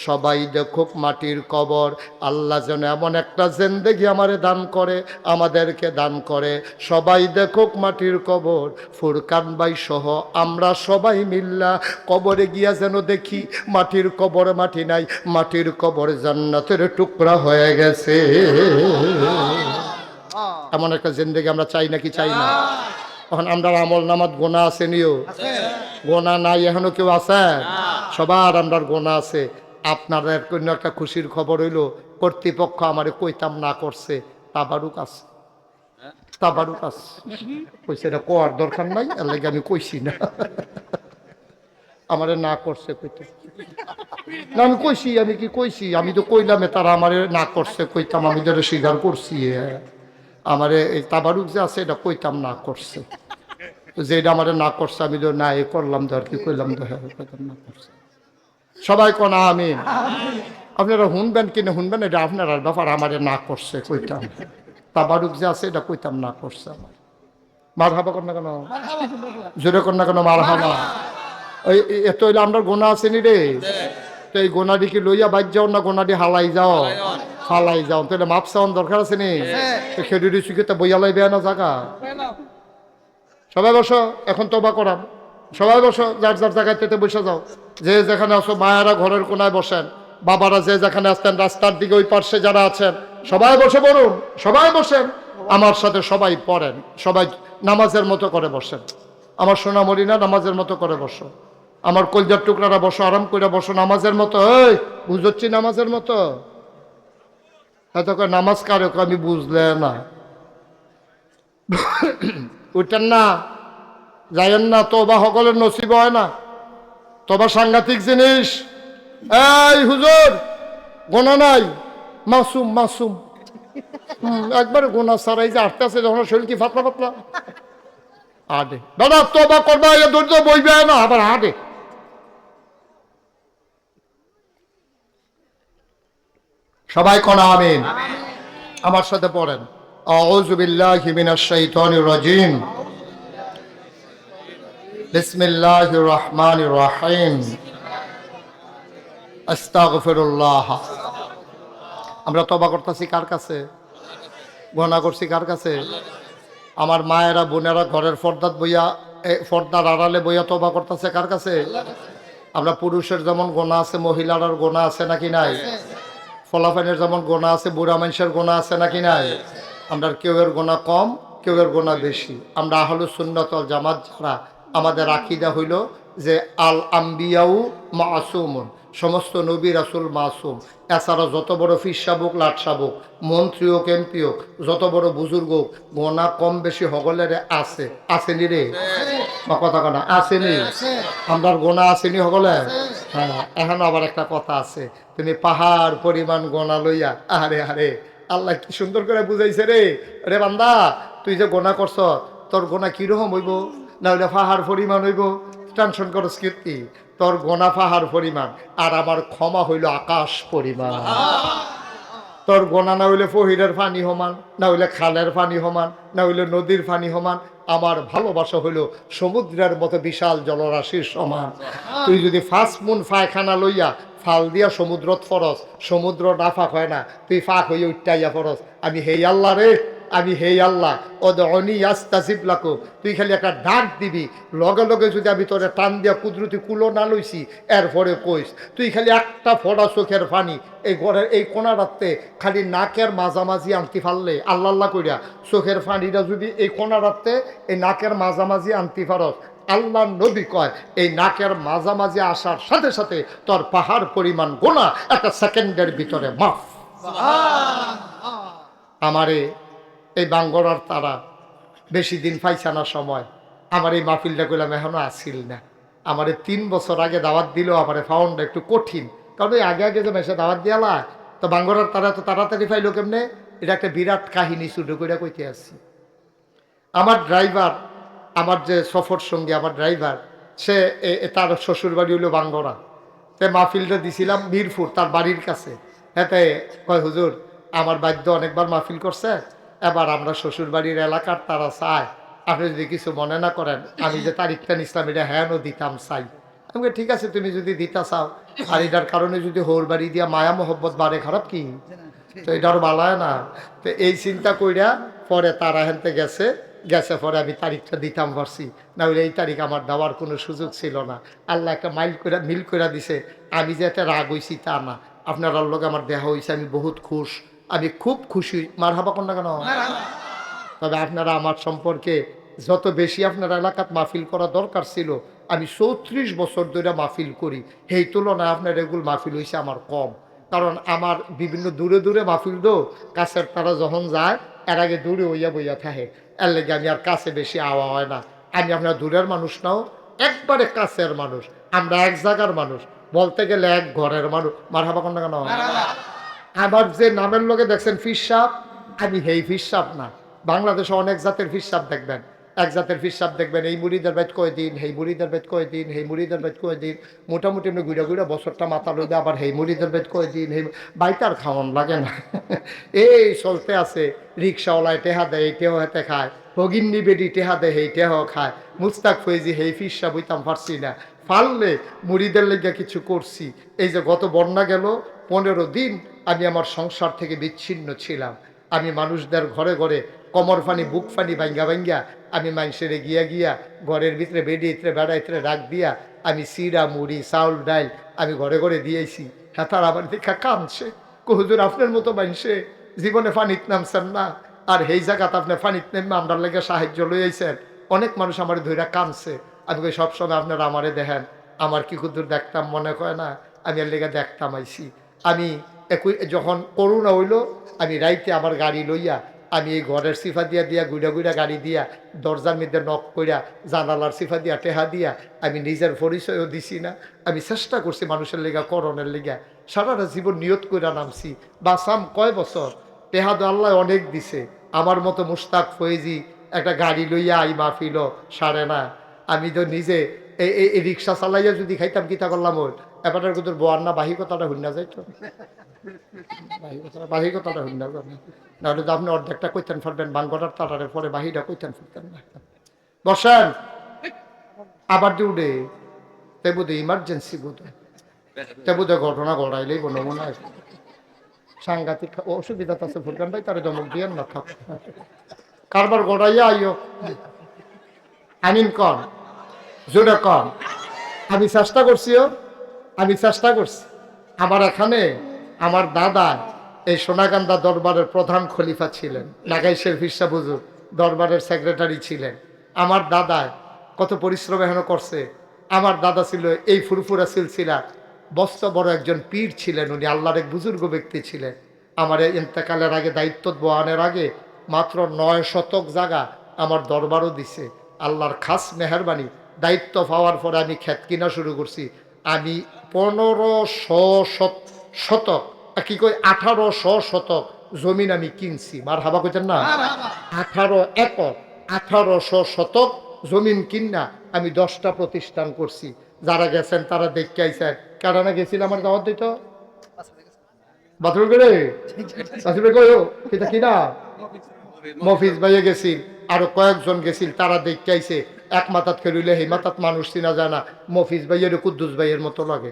সবাই দেখুক মাটির কবর। আল্লাহ যেন এমন একটা জিন্দেগি আমারে দান করে, আমাদেরকে দান করে। সবাই দেখুক মাটির কবর। ফুরকান ভাই সহ আমরা সবাই মিল্লা কবরে গিয়া যেন দেখি মাটির কবর মাটি নাই, মাটির কবর জান্নাতের টুকরা হয়ে গেছে। এমন একটা জিন্দেগি আমরা চাই নাকি চাই না? এখন আমরা আমল নামাত গোনা আছে নিও, গোনা নাই এখনো কেউ আছে? সবার আমরার গোনা আছে। আপনাদের কোনো একটা খুশির খবর হইল, কর্তৃপক্ষ আমারে কইতাম না করছে, তাবারুক আছে, তাবারুক আছে। কইছে এটা কোয়ার দরকার নাই, এর লাগে আমি কইছি না। আমারে না করছে কইতে না, আমি কইছি, আমি কি কইছি? আমি তো কইলামে তারা আমারে না করছে কইতাম, আমি তো এটা স্বীকার করছি। আমারে এই তাবারুক যে আছে এটা কইতাম না করছে, যে এটা আমারে না করছে আমি তো না এ করলাম, ধর কি কইলাম তো হ্যাঁ না করছে। সবাই কোন আমিন। আপনারা শুনবেন কিনা শুনবেন এটা আপনার ব্যাপার। আমারে না করছে কইতাম, তাবারুক যে আছে এটা কইতাম না করছে। আমার মারহাবা কর না কেন, জোরে কর না কেন মারহাবা। ওই এত হইলে আমরা গোনা আছে নি রে। তো এই গোনাডি কি লইয়া বাইর যাও না গোনাডি হালাই যাও? হালাই যাও। তাহলে মাপ চাওয়ান দরকার আছে নি? খেডুরি সুখিতে বইয়া লাইবে না জায়গা। সবাই বসো, এখন তবা করাম। সবাই বসো, যার যার জায়গায় তেতে বসে যাও। যে যেখানে আসো, মায়েরা ঘরের কোনায় বসেন, বাবারা যে যেখানে আসতেন রাস্তার দিকে ওই পার্শ্বে যারা আছেন সবাই বসে পড়ুন, সবাই বসেন। আমার সাথে সবাই পড়েন, সবাই নামাজের মতো করে বসেন। আমার সোনামণি না, নামাজের মতো করে বসো। আমার কলজার টুকরারা বসো, আরাম করে বসো নামাজের মতো। এই বুঝছি নামাজের মতো? এত নামাজ কারে আমি বুঝলে না। উঠেন না, যাইয়েন না, তোবা সকলের নসিব হয় না। তোবা সাংঘাতিক জিনিস। এই হুজুর গোনা নাই, মাসুম মাসুম। একবার গোনা ছাড়াই যে আটতে আছে যখন শরীর কি ফাতলা ফাতলা আডে। দাদা তোবা করবা, এ ধৈর্য বইবে না, আবার হাঁটে। সবাই কোন আমিন। আমার সাথে পড়েন, আউযু বিল্লাহি মিনাশ শাইতানির রাজিম, বিসমিল্লাহির রহমানির রহিম, আস্তাগফিরুল্লাহ। আমরা তওবা করতেছি কার কাছে? গুনাহ করছি কার কাছে? আমার মায়েরা বোনেরা ঘরের পর্দাত বইয়া, পর্দার আড়ালে বইয়া তওবা করতেছে কার কাছে? আমরা পুরুষের যেমন গোনা আছে, মহিলার গোনা আছে নাকি নাই? ফলাফানের যেমন গোনা আছে, বুড়া মানুষের গোনা আছে নাকি নাই? আমরা কেউ এর গোনা কম, কেউ এর গোনা বেশি। আমরা আহলুস সুন্নাত ওয়াল জামাত যারা আমাদের আকীদা হইল যে আল আম্বিয়াউ মাসুমুন, সমস্ত নবী রাসূল মাসুম। এছাড়া যত বড় ফির সাবুক লাট সাবুক মন্ত্রী হোক এমপি হোক যত বড় বুজুর্গ হোক গোনা কম বেশি হগলের আছে, আসেনি রে বা কথা কনা আসেনি, আমরা গোনা আসেনি হগলে। হ্যাঁ, এখন আবার একটা কথা আছে, তুমি পাহাড় পরিমাণ গোনা লইয়া, আরে আরে আল্লাহ কি সুন্দর করে বুঝাইছে রে, রে বান্দা তুই যে গোনা করছ তোর গোনা কিরকম হইব, না হইলে পাহাড় পরিমাণ হইব, টেনশন করস কীর্তি, তোর গোনা পাহাড় পরিমাণ আর আমার ক্ষমা হইল আকাশ পরিমাণ। তোর গোনা না হইলে ফহিরের পানি সমান, না হইলে খালের পানি সমান, না হইলে নদীর পানি সমান, আমার ভালোবাসা হইল সমুদ্রের মতো বিশাল জলরাশির সমান। তুই যদি ফার্স্ট মুন ফায়খানা লইয়া ফাল দিয়া সমুদ্রত ফরস, সমুদ্র না ফাঁক হয় না, তুই ফাঁক হইয়া উঠটাইয়া ফরস, আমি হেই আল্লাহ রে, আমি হেই আল্লাহ ওদউনি আস্তাজিব লাকুম, তুই খালি একটা ডাক দিবি, লগে লগে যদি আমি তোরে টান দিয়া কুদরতি কুলো না লইছি এরপরে কইস, তুই খালি একটা ফোঁটা চোখের পানি এই ঘরের এই কোনা রাখতে খালি নাকের মাঝামাঝি আনতে পারলে আল্লাহ আল্লাহ কইরা চোখের পানিটা যদি এই কোনা রাখতে এই নাকের মাঝামাঝি আনতে পারস, আল্লাহ নবী কয় এই নাকের মাঝামাঝি আসার সাথে সাথে তোর পাহাড় পরিমাণ গোনা একটা সেকেন্ডের ভিতরে মাফ। আমারে এই বাঙ্গরার তারা বেশি দিন পাইছে না সময়, আমার এই মাহফিলটা করলাম এখনো আসিল না। আমার 3 বছর আগে দাওয়াত দিল, আমার ফাউন্ডটা একটু কঠিন, কারণ ওই আগে আগে যে মেসে দাওয়াত দিয়ালা তো বাঙ্গরার তারা তো তাড়াতাড়ি পাইলো কেমনে, এটা একটা বিরাট কাহিনী শুরু করে কইতে আসছি। আমার ড্রাইভার, আমার যে সফর সঙ্গী আমার ড্রাইভার, সে তার শ্বশুর বাড়ি হইল বাঙ্গরা, তে মাহফিলটা দিছিলাম মিরপুর তার বাড়ির কাছে। হ্যাঁ, কয় হুজুর আমার বাদ্য অনেকবার মাহফিল করছে, এবার আমরা শ্বশুর বাড়ির এলাকার তারা চায়, আপনি যদি কিছু মনে না করেন আমি যে তারিখটা নিছিলাম এটা হ্যাঁও দিতাম চাই। আমি ঠিক আছে তুমি যদি দিতা চাও, আর এটার কারণে যদি হোর বাড়ি দিয়া মায়া মোহব্বত বাড়ে খারাপ কি, তো এটার বালায় না। তো এই চিন্তা কইরা পরে তারা হেনতে গেছে, গেছে পরে আমি তারিখটা দিতাম পারছি, না হলে এই তারিখ আমার দেওয়ার কোনো সুযোগ ছিল না। আল্লাহ একটা মিল করে দিছে, আমি যে একটা রাগ হইছি তা না, আপনার লোক আমার দেহা হয়েছে, আমি বহুত খুশ, আমি খুব খুশি, মার হাবা কন না কেন। তবে আপনারা আমার সম্পর্কে যত বেশি আপনার এলাকাত মাহফিল করা দরকার ছিল, আমি 34 বছর ধরে মাহফিল করি, সেই তুলনায় আপনার এগুলো মাহফিল হয়েছে আমার কম, কারণ আমার বিভিন্ন দূরে দূরে মাহফিল দো, কাছের তারা যখন যায় এর আগে দূরে হইয়া বইয়া থাকে, এর লেগে আমি আর কাছে বেশি আওয়া হয় না। আমি আপনার দূরের মানুষ নাও, একবারে কাছের মানুষ, আমরা এক জায়গার মানুষ, বলতে গেলে এক ঘরের মানুষ, মার হাবা কন্যা কেন। আমার যে নামের লোকে দেখছেন ফির সাহেব, আমি হেই ফির সাহেব না। বাংলাদেশে অনেক জাতের ফির সাহেব দেখবেন, এক জাতের ফির সাহেব দেখবেন এই মুড়িদের বাইত কয়দিন, হেই মুড়িদের বাইত কয়দিন, হেই মুড়িদের বাইত কয়দিন, মোটামুটি এমনি ঘুরে ঘুরে বছরটা মাথা লইতে আবার হেই মুড়িদের বাইত কয়দিন, হেই বাইতার খাওয়ান লাগে না। এই চলতে আছে, রিক্সাওয়ালায় টেহা দেয় এই টেহ হাতে খায়, ভগিন্নি বেডি টেহা দেয় হেই টেহ খায়, মুস্তাক ফৈজি হেই ফির সাহেব হইতাম পারছি না, পারলে মুড়িদের লেগে কিছু করছি। এই যে গত বন্যা গেল 15 দিন আমি আমার সংসার থেকে বিচ্ছিন্ন ছিলাম, আমি মানুষদের ঘরে ঘরে কমর ফানি বুক ফানি ভাঙ্গা ভাঙ্গা আমি মানুষের গিয়া গিয়া ঘরের ভিতরে বেডিয়ে বেড়াইতে রাখ দিয়া আমি সিরা মুড়ি চাউল ডাইল আমি ঘরে ঘরে দিয়েছি। হ্যাঁ, তার আবার দেখা কামছে, হুজুর আপনার মতো মানুষে জীবনে ফানিত নামছেন না, আর এই জায়গাতে আপনি ফানিত নেমে আমরা লেগে সাহায্য লইয়াছেন। অনেক মানুষ আমার ধৈরা কামছে, আমি সবসময় আপনারা আমারে দেখেন, আমার কি কুদুর দেখতাম মনে হয় না, আমি এর লেগে দেখতাম আইসি। আমি যখন করোনা হইল, আমি রাইতে আমার গাড়ি লইয়া আমি এই ঘরের সিফা দিয়া দিয়া গুড়া গুড়া গাড়ি দিয়া দরজার মধ্যে নক কইরা জানালার সিফা দিয়া টেহা দিয়া আমি নিজের পরিচয়ও দিছি না। আমি চেষ্টা করছি মানুষের লেগা করণের লেগা, সারাটা জীবন নিয়ত কইরা নামছি। বাসাম কয় বছর, টেহা তো আল্লাহ অনেক দিছে। আমার মতো মুস্তাক ফয়েজি একটা গাড়ি লইয়া আই মাহফিল সারে না, আমি তো নিজে এই রিক্সা চালাইয়া যদি খাইতাম কিতা করলাম, ওর এবারের কিন্তু বোয়ার না বাহি কথাটা হুন্না যাইতো, বাহি কথাটা হুন্না যাবে, নাহলে তো আপনি অর্ধেকটা কইতেন পারবেন, বাঙ্গটার তাটারের পরে বাহিটা কইতেন পারতেন না। বসেন আবার দিউডে তে বোধে ইমার্জেন্সি বোধে, তে বোধে ঘটনা ঘটাইলেই কোনো মনে হয় সাংঘাতিক অসুবিধা আছে। ফুরকান ভাই তারে দমক দিয়েন না, থাক কারবার ঘটাইয়া আইও। আমিন কন, জোরে কন। আমি চেষ্টা করছিও, আমি চেষ্টা করছি। আমার এখানে আমার দাদা এই সোনাকান্দা দরবারের প্রধান খলিফা ছিলেন, নাগাইশের ফিরসা হুজুর দরবারের সেক্রেটারি ছিলেন। আমার দাদা কত পরিশ্রম এখনো করছে। আমার দাদা ছিল এই ফুরফুরা সিলসিলা বস্তা বড় একজন পীর ছিলেন, উনি আল্লাহর এক বুজুর্গ ব্যক্তি ছিলেন। আমার এই ইন্তেকালের আগে, দায়িত্ব বহানের আগে মাত্র 9 শতক জায়গা আমার দরবারও দিছে। আল্লাহর খাস মেহরবানি, দায়িত্ব পাওয়ার পরে আমি ক্ষেত কিনা শুরু করছি। আমি 1500 শতক, কি কই 1800 শতক জমিন আমি কিনছি। মার হাবা কইতেন না? 18 একর 1800 শতক জমিন কিনা আমি 10টা প্রতিষ্ঠান করছি। যারা গেছেন তারা দেখতে আইসেন। কারণে গেছিল আমার দাওয়াত দিত বাথরুম করে কিনা মফিজ ভাইয়ে গেছিল, আরো কয়েকজন গেছিল, তারা দেখতে আইছে। এক মাথাত খেলিলে সেই মাথাত মানুষ চিনা যায় না। মফিজ ভাইয়ের কুদ্দুস ভাইয়ের মতো লাগে,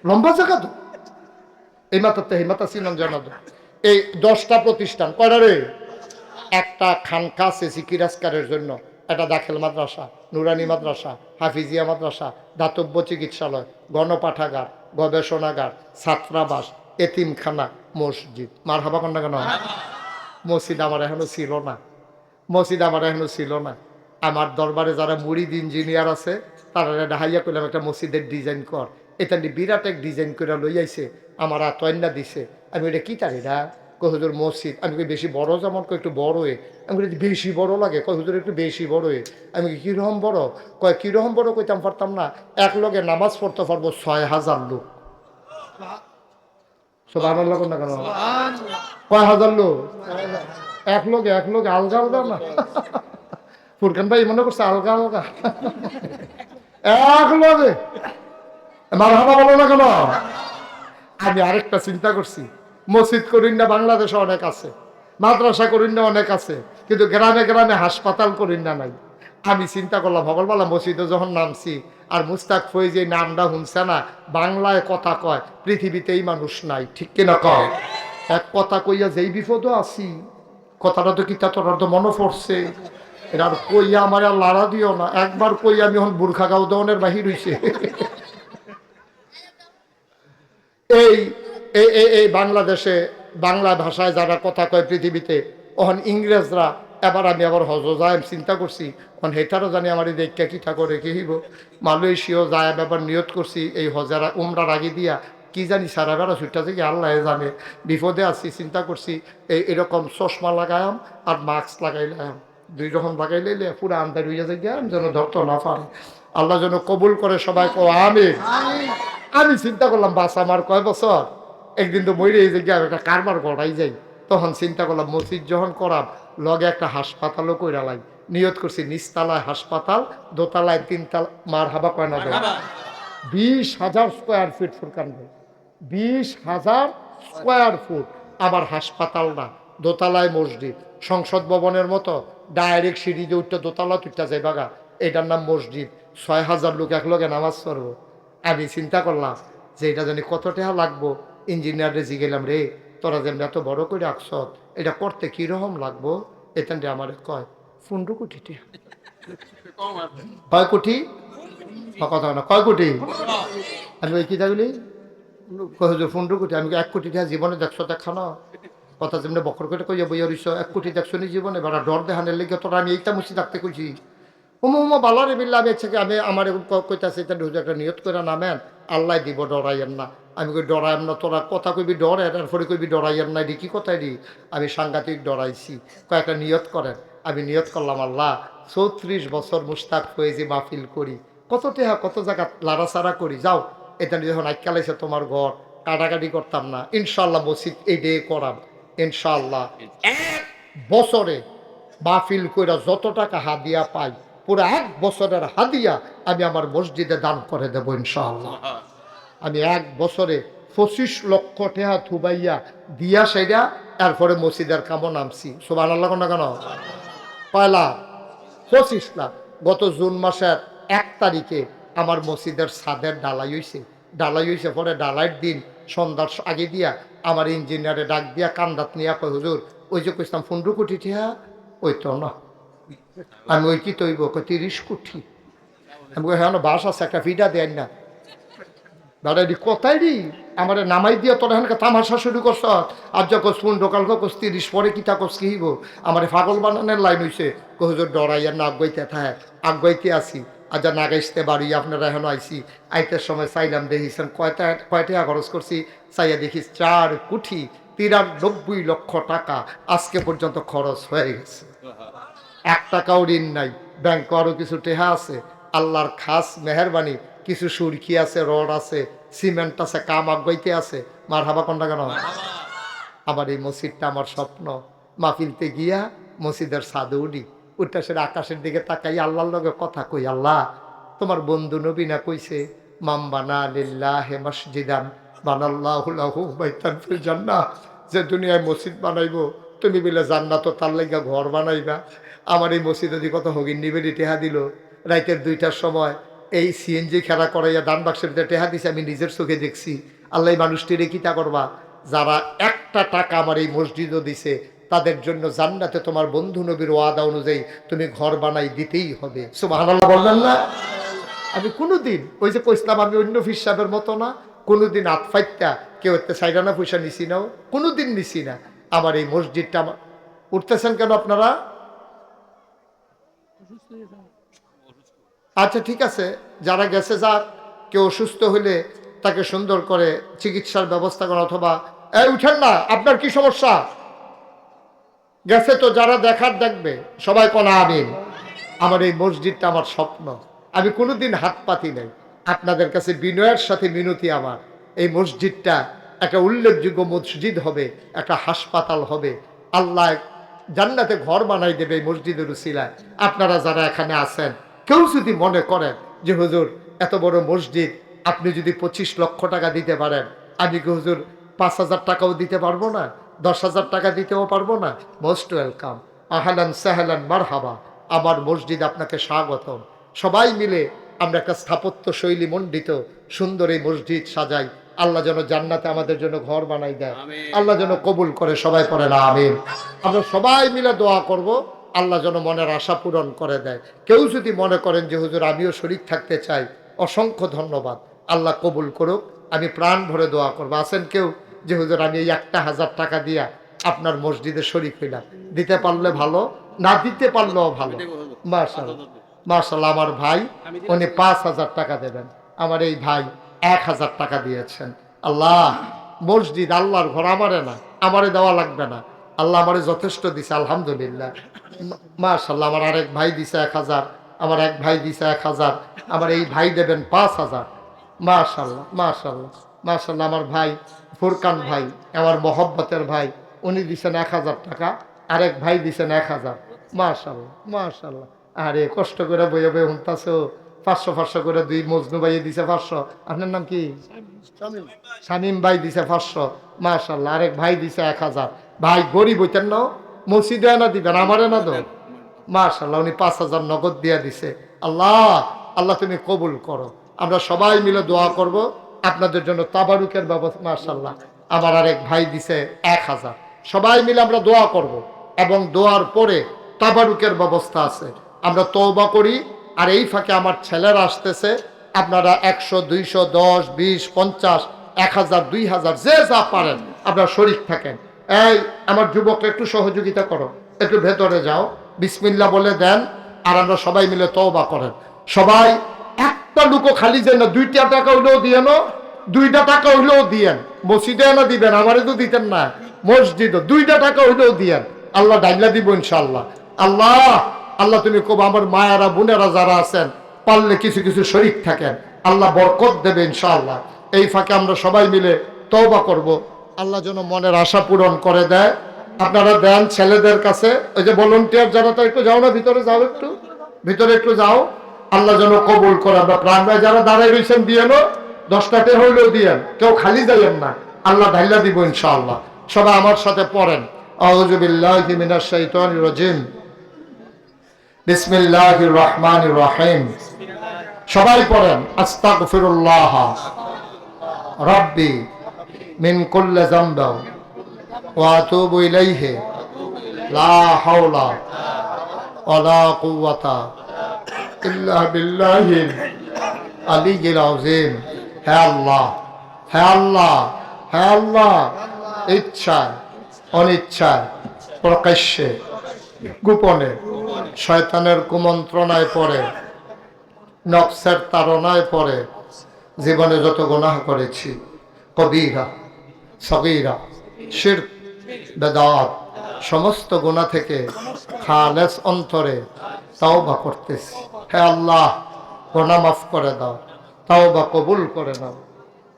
লম্বা জায়গা তো, এই মাথাতে সেই মাথা চিনান জানা তো। এই 10টা প্রতিষ্ঠান কয়টা রে? একটা খানকা সেসি কিরাজকারের জন্য, একটা দাখিল মাদ্রাসা, নুরানি মাদ্রাসা, হাফিজিয়া মাদ্রাসা, দাতব্য চিকিৎসালয়, গণপাঠাগার, গবেষণাগার, ছাত্রাবাস, এতিমখানা, মসজিদ। মার হাবা কন্যা কেন? মসজিদ আমার এখনো ছিল না, মসজিদ আমার এখনো ছিল না। আমার দরবারে যারা মুরিদ ইঞ্জিনিয়ার আছে তারা ডাহাইয়া করলাম একটা মসজিদের ডিজাইন কর। এটা বিরাট এক ডিজাইন করে লই আইছে, আমার আতয়না দিছে। আমি এটা কি তার এটা? কয় হুজুর মসজিদ। আমি কই বেশি বড় যেমন, কয় একটু বড় হয়ে। আমি বলি বেশি বড় লাগে? কয় হুজুর একটু বেশি বড় হয়ে। আমি কীরকম বড়? কয় কীরকম বড় কইতাম পারতাম না, এক লগে নামাজ পড়তে পারবো 6000 লোক। সুবহানাল্লাহ না কেন? কয় হাজার লোক? এক লোক আলগা আলগা না। ফুরকান ভাই মনে করছে আলগা আলগা, এক লগে মারহাবা বলো না কেন? আমি আরেকটা চিন্তা করছি, মসজিদ করিন না বাংলাদেশে অনেক আছে, মাদ্রাসা করিন না অনেক আছে, কিন্তু গ্রামে গ্রামে হাসপাতাল করিন না নাই। আমি চিন্তা করলাম ভগলবালা মসজিদে যখন নামছি, আর মুস্তাক ফয়েজ এই নামটা শুনছে না, বাংলায় কথা কয়, পৃথিবীতেই মানুষ নাই, ঠিক কিনা কয়? এক কথা কইয়া যেই বিপদও আছি, কথাটা তো কিতা তোর তো মনে পড়ছে, এটা আর কইয়া আমার আর লাড়া দিও না। একবার কইয়া আমি এখন বুর্খা গাও দনের বাহির হইছে। এই এই বাংলাদেশে বাংলা ভাষায় যারা কথা কয় পৃথিবীতে, ওখান ইংরেজরা, এবার আমি আবার হজ যায় চিন্তা করছি, ওখান হেটারও জানি আমার এই দেখা কিটা করে কি হইব। মালয়েশিয়াও যায় ব্যাপার নিয়ত করছি এই হজারা উমরার আগে দিয়া, কি জানি সারা বেড়া ছুটটা থেকে আল্লাহ জানে। বিপদে আছি, চিন্তা করছি এরকম চশমা লাগায়াম আর মাস্ক লাগাইলাম, 2 রকম লাগাইলে পুরো আন্দার হইয়া যায় গিয়া যেন ধরতো না পারে। আল্লাহ যেন কবুল করে সবাই কো আমিন। আমি চিন্তা করলাম বাস আমার কয় বছর, একদিন তো মরে এই জায়গায় একটা কারবার গড়াই যাই। তখন চিন্তা করলাম মসজিদ যখন করাম লগে একটা হাসপাতালও কইরা লাই। নিয়ত করছি নিচতলায় হাসপাতাল, দোতলায় 3 মার হাবা কয় না দেয় 20,000 স্কোয়ার ফিট ফুরকান ভাই, 20,000 স্কোয়ার ফুট আমার হাসপাতাল না, দোতলায় মসজিদ, সংসদ ভবনের মতো ডাইরেক্ট সিঁড়ি দিয়ে উঠতে দোতলা তুইটা যাই বাগা, এটার নাম মসজিদ। 6,000 লোক একলগে নামাজ পড়বো। আমি চিন্তা করলাম যে এটা জানি কত টাকা লাগবো। ইঞ্জিনিয়ারে জিগেলাম, রে তোরা যেমন এত বড় করে রাখছ, এটা করতে কিরকম লাগবো? এখান আমার কয় 15 কোটি টাকা। কয় কোটি? কথা না, কয় কোটি? আমি ওই কি থাকলি কয় 15 কোটি। আমি 1 কোটি টাকা জীবনে দেখছো দেখা না? কথা যেমনি বকর করে কইয়া বইয়া রইছ, 1 কোটি দেখছো নি জীবনে? বেড়া ডর দেখানের লেগে তোরা আমি এইটা মুছি থাকতে কইছি। উমা বালারে বিল্লা আমি থেকে আমি আমার কইতাছে একটা নিয়ত করে নামেন, আল্লাহ দিব, ডরাইয়েন না। আমি কই ডরাইম না, তোরা কথা কইবি ডরে, তারপরে কইবি ডরাইয়েন না, এটি কি কথাই দি? আমি সাংঘাতিক ডরাইছি। কয়েকটা নিয়ত করেন। আমি নিয়ত করলাম, আল্লাহ 34 বছর মুস্তাক ফয়েজি মাহফিল করি, কত টেহা কত জায়গা লাড়াচাড়া করি, যাও এটা যখন আইকালাইছে তোমার ঘর, কাটাকাটি করতাম না, ইনশাল্লাহ মসজিদ এই ডে করাম ইনশাল্লাহ। 1 বছরে মাহফিল কইরা যত টাকা হাদিয়া পাই, পুরো 1 বছরের হাদিয়া আমি আমার মসজিদে দান করে দেব ইনশাআল্লাহ। আমি 1 বছরে 25 লক্ষ টাকা থুবাইয়া দিয়া সেটা এরপরে মসজিদের কামও নামছি। সুবহানাল্লাহ না কেন? পয়লা 25 লাখ। গত জুন মাসের 1 তারিখে আমার মসজিদের ছাদের ডালাই হয়েছে। পরে ডালাইয়ের দিন সন্ধ্যার আগে দিয়া আমার ইঞ্জিনিয়ারে ডাক দিয়া কান্দাত নিয়ে কয়, হুজুর ওই যে কইতাম 15 কোটি টাকা, ওই তো না। আমি ওই কি তৈব? 30 কোটি। আমি হ্যাঁ বাস আছে, একটা ফিডা দেন না দাদা, এটি কোথায় রি আমার নামাই দিয়া তোর এখানকার তামাশা শুরু করছ। আর যখন শুন ঢোকাল কস 30 পরে কিতা কস কি হইব? আমার পাগল বানানোর লাইন হইছে। হুজুর ডরাইয়া না আগাইতে থাকে, আগাইতে আসি আজ না গাইতে বাড়ি আপনারা এখন আইসি, আইতের সময় চাইলাম দেখিছেন কয়টা খরচ করছি, চাইয়া দেখি 4 কোটি 93 লক্ষ টাকা আজকে পর্যন্ত খরচ হয়ে গেছে। 1 টাকাও ঋণ নাই, ব্যাংকে আরো কিছু টেহা আছে, আল্লাহর খাস মেহরবানি, কিছু সুরকি আছে, রড আছে, সিমেন্ট আছে, কাম আগাইতে আছে। মার হাবা কোনটা কেন? আমার এই মসজিদটা আমার স্বপ্ন। মাহফিলতে গিয়া মসজিদের ছাদে উঠি, উঠটা সেটা আকাশের দিকে তাকাই, আল্লাহর লগে কথা কই, আল্লাহ তোমার বন্ধু নবী না কইছে মাম বানা লিল্লাহি মসজিদান বানাল্লাহু লাহু বাইতান ফিল জান্নাহ, যে দুনিয়ায় মসজিদ বানাইবো তুমি বলে জান্নাত তার লাগা ঘর বানাইবা। আমার এই মসজিদে যদি কত হগিন নিবেদি টেহা দিল, রাইতের 2টার সময় এই সিএনজি খেলা করাইয়া দান বাক্সের ভিতরে টেহা দিছে, আমি নিজের চোখে দেখছি। আল্লাহ এই মানুষটিরে কিতা করবা, যারা 1টা টাকা আমার এই মসজিদও দিছে তাদের জন্য জান্নাতে তোমার বন্ধু নবীর ওয়াদা অনুযায়ী তুমি ঘর বানাই দিতেই হবে। সুবহানাল্লাহ বললেন না? আমি কোনোদিন ওই যে কইসলাম আমি অন্য ফিসাবের মতো না, কোনোদিন আতফাইত্যা কেউ এতে সাইডানা পয়সা নিছি নাও, কোনোদিন নিছি না। আমার এই মসজিদটা উঠতেছেন কেন আপনারা? আচ্ছা ঠিক আছে, যারা গেছে যাক, কেউ অসুস্থ হলে তাকে সুন্দর করে চিকিৎসার ব্যবস্থা করা, অথবা এই উঠেন না, আপনার কি সমস্যা? গেছে তো যারা দেখার দেখবে, সবাই কোনা আমিন। আমার এই মসজিদটা আমার স্বপ্ন, আমি কোনোদিন হাত পাতি নাই। আপনাদের কাছে বিনয়ের সাথে মিনতি আমার, এই মসজিদটা একটা উল্লেখযোগ্য মসজিদ হবে, একটা হাসপাতাল হবে, আল্লাহ জান্নাতে ঘর বানাই দেবে এই মসজিদের উসিলায়। আপনারা যারা এখানে আছেন কেউ যদি মনে করেন যে হুজুর এত বড় মসজিদ, আপনি যদি 25 লক্ষ টাকা দিতে পারেন, আমি কি হুজুর 5,000 টাকাও দিতে পারবো না, 10,000 টাকা দিতেও পারবো না, মোস্ট ওয়েলকাম, আহলান সাহলান মারহাবা, আমার মসজিদ আপনাকে স্বাগতম। সবাই মিলে আমরা একটা স্থাপত্য শৈলী মণ্ডিত সুন্দর এই মসজিদ সাজাই, আল্লাহ যেন জান্নাতে আমাদের জন্য ঘর বানাই দেয়, আল্লাহ যেন কবুল করে, সবাই পড়ে না আমিন। আমরা সবাই মিলে দোয়া করব, আল্লাহ যেন মনের আশা পূরণ করে দেয়। কেউ যদি মনে করেন যে হুজুর আমিও শরীক থাকতে চাই, অসংখ্য ধন্যবাদ, আল্লাহ কবুল করুক, আমি প্রাণ ভরে দোয়া করবো। আছেন কেউ যে হুজুর আমি এই 1,000 টাকা দিয়া আপনার মসজিদে শরীক হইলাম, দিতে পারলে ভালো, না দিতে পারলেও ভালো। মাশাআল্লাহ মাশাআল্লাহ, আমার ভাই উনি 5,000 টাকা দেবেন, আমার এই ভাই 1,000 টাকা দিয়েছেন। আল্লাহ মসজিদ আল্লাহর ঘর আমারে না, আমারে দেওয়া লাগবে না, আল্লাহ আমারে যথেষ্ট দিছে, আলহামদুলিল্লাহ। মাশাআল্লাহ, আমার আরেক ভাই দিছে 1,000, আমার এক ভাই দিছে 1,000, আমার এই ভাই দেবেন 5,000। মাশাআল্লাহ মাশাআল্লাহ মাশাআল্লাহ, আমার ভাই ফুরকান ভাই, আমার মহব্বতের ভাই, উনি দিছেন 1,000 টাকা, আরেক ভাই দিছেন 1,000। মাশাআল্লাহ মাশাআল্লাহ, আরে কষ্ট করে বইয়ে বইয়ে শুনতাছো, 500 করে 2 মজনু ভাই দিছে 500। আপনার নাম কি? শামীম ভাই দিছে 500। মাশাআল্লাহ, আরেক ভাই দিছে 1,000। ভাই গরিব হইতেন না, মসজিদে না দিবেন, আমারে না দো। মাশাআল্লাহ, উনি 5,000 নগদ দিয়া দিছে। আল্লাহ আল্লাহ তুমি কবুল করো, আমরা সবাই মিলে দোয়া করব আপনাদের জন্য তাবারুকের ব্যবস্থা। মাশাআল্লাহ, আমার আরেক ভাই দিছে 1,000। সবাই মিলে আমরা দোয়া করব, এবং দোয়ার পরে তাবারুকের ব্যবস্থা আছে, আমরা তওবা করি। আর এই ফাঁকে আমার ছেলেরা আসতেছে, আপনারা 100 200 10 20 50 1000 2000 যে যা পারেন আপনারা শরীক থাকেন। এই আমার যুবকরা একটু সহযোগিতা করো, একটু ভেতরে যাও, বিসমিল্লাহ বলে দেন, আর আমরা সবাই মিলে তওবা করেন। সবাই একটা লুকো খালি যে না, 2টা টাকা হইলেও দিয়েন, 2টা টাকা হইলেও দিয়েন, মসজিদে না দিবেন, আমারে তো দিতেন না, মসজিদও 2টা টাকা হইলেও দিয়েন, আল্লাহ ডাইলা দিব ইনশাআল্লাহ। আল্লাহ আল্লাহ তুমি কব আমার মায়েরা বোনেরা যারা আছেন পারলে কিছু কিছু শরীক থাকেন, আল্লাহ বরকত দেবে ইনশাআল্লাহ। এই ফাঁকে আমরা সবাই মিলে তওবা করব, আল্লাহ যেন মনের আশা পূরণ করে দেয়। আপনারা দেন ছেলেদের কাছে, ওই যে ভলান্টিয়ার যারা, তো একটু যাও না ভিতরে, যাও একটু ভিতরে একটু যাও, আল্লাহ যেন কবুল করে। আমরা প্রাণ ভাই যারা দাঁড়াই রয়েছেন দিয়েন, 10টা টের হইলেও দিয়েন, কেউ খালি যাইয়েন না, আল্লাহ ঢাইলা দিব ইনশাআল্লাহ। সবাই আমার সাথে পড়েন, আউযু বিল্লাহি মিনাশ শাইতানির রাজিম, বিসমিল্লাহির রহমানির রহিম। সবাই পড়েন, আস্তাগফিরুল্লাহ রাব্বি মিন কুল্লি যামবি ওয়া আতুবু ইলাইহি লা হাওলা ওয়ালা কুওয়াতা ইল্লা বিল্লাহিল আলিয়্যিল আযীম। হে আল্লাহ হে আল্লাহ হে আল্লাহ, ইচ্ছা অনিচ্ছা প্রকাশ্যে গোপনে শয়তানের কুমন্ত্রণায় পড়ে, নফসের তাড়নায় পড়ে জীবনে যত গুনাহ করেছি, কবিরা সগীরা শিরক বেদাত, সমস্ত গুনাহ থেকে খালেস অন্তরে তাওবা করতেছি। হে আল্লাহ, গুনাহ মাফ করে দাও, তাওবা কবুল করে নাও।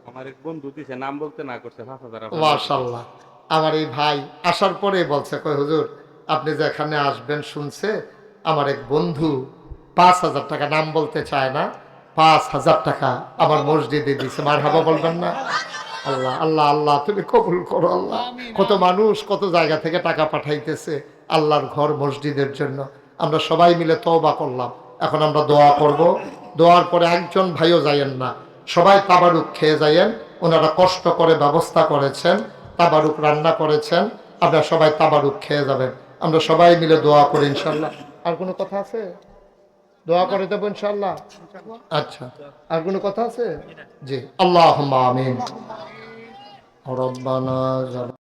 আমার এক বন্ধু দিছে, নাম বলতে না করছে 5,000। মাশাআল্লাহ। আমার এই ভাই আসার পরে বলছে, কয় হুজুর আপনি যে এখানে আসবেন শুনছে, আমার এক বন্ধু 5,000 টাকা, নাম বলতে চায় না, 5,000 টাকা আমার মসজিদে দিছে। মারহাবা বলবেন না? আল্লাহ আল্লাহ আল্লাহ, তুমি কবুল করো আল্লাহ। কত মানুষ কত জায়গা থেকে টাকা পাঠাইতেছে আল্লাহর ঘর মসজিদের জন্য। আমরা সবাই মিলে তওবা করলাম, এখন আমরা দোয়া করব। দোয়ার পরে একজন ভাইও যাইয়েন না, সবাই তাবারুক খেয়ে যাইয়েন। ওনারা কষ্ট করে ব্যবস্থা করেছেন, তাবারুক রান্না করেছেন, আপনারা সবাই তাবারুক খেয়ে যাবেন। আমরা সবাই মিলে দোয়া করি ইনশাল্লাহ। আর কোনো কথা আছে? দোয়া করে দেবো ইনশাল্লাহ। আচ্ছা, আর কোনো কথা আছে? জি, আল্লাহুম্মা আমিন। রব্বানা